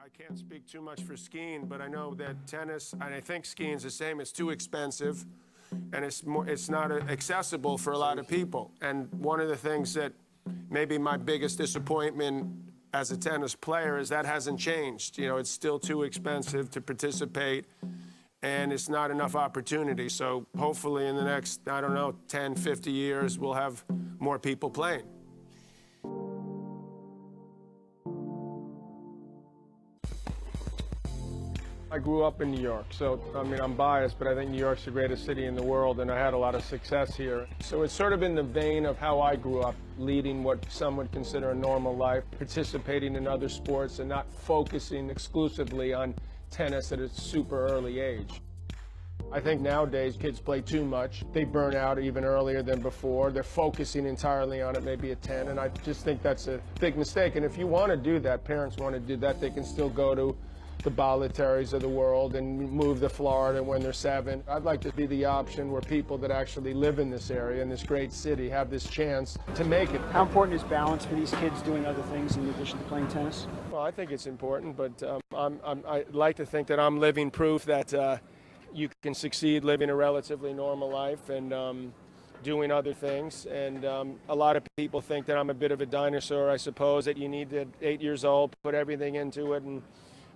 I can't speak too much for skiing, but I know that tennis, and I think skiing's the same, it's too expensive, and it's not accessible for a lot of people. And one of the things that maybe my biggest disappointment as a tennis player is that hasn't changed. You know, it's still too expensive to participate, and it's not enough opportunity. So hopefully in the next, I don't know, 10, 50 years, we'll have more people playing. I grew up in New York, so I mean, I'm biased, but I think New York's the greatest city in the world, and I had a lot of success here. So it's sort of in the vein of how I grew up, leading what some would consider a normal life, participating in other sports, and not focusing exclusively on tennis at a super early age. I think nowadays kids play too much. They burn out even earlier than before. They're focusing entirely on it maybe at 10, and I just think that's a big mistake. And if you want to do that, parents want to do that, they can still go to the Boletaries of the world and move to Florida when they're 7. I'd like to be the option where people that actually live in this area, in this great city, have this chance to make it. How important is balance for these kids doing other things in addition to playing tennis? Well, I think it's important, but I like to think that I'm living proof that you can succeed living a relatively normal life and doing other things. And a lot of people think that I'm a bit of a dinosaur, I suppose, that you need to, 8 years old, put everything into it, and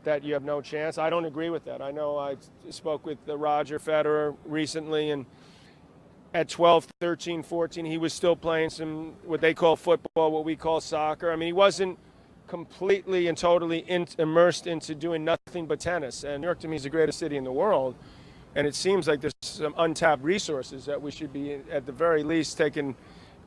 that you have no chance. I don't agree with that. I know I spoke with Roger Federer recently, and at 12, 13, 14, he was still playing some, what they call football, what we call soccer. I mean, he wasn't completely and totally immersed into doing nothing but tennis. And New York, to me, is the greatest city in the world. And it seems like there's some untapped resources that we should be, at the very least, taking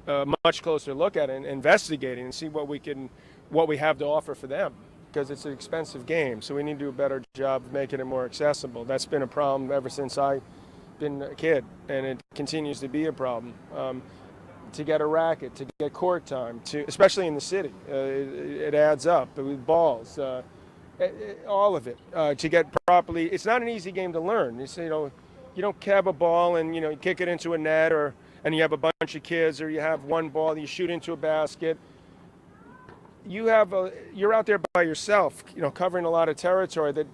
a much closer look at and investigating and see what we have to offer for them. Because it's an expensive game, so we need to do a better job of making it more accessible. That's been a problem ever since I've been a kid, and it continues to be a problem. To get a racket, to get court time, especially in the city, it adds up with balls, all of it. To get properly, it's not an easy game to learn. You don't have a ball and you kick it into a net, and you have a bunch of kids, or you have one ball and you shoot into a basket. You're out there by yourself, covering a lot of territory that,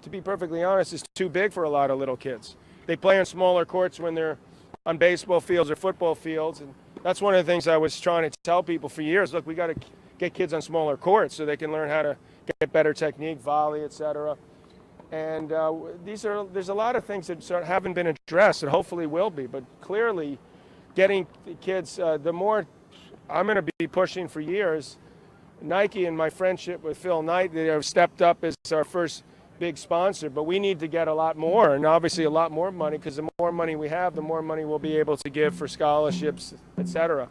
to be perfectly honest, is too big for a lot of little kids. They play on smaller courts when they're on baseball fields or football fields, and that's one of the things I was trying to tell people for years. Look, we got to get kids on smaller courts so they can learn how to get better technique, volley, etc. And there's a lot of things that haven't been addressed and hopefully will be, but clearly getting the kids, the more I'm going to be pushing for years. Nike and my friendship with Phil Knight, they have stepped up as our first big sponsor, but we need to get a lot more, and obviously a lot more money, because the more money we have, the more money we'll be able to give for scholarships, etc.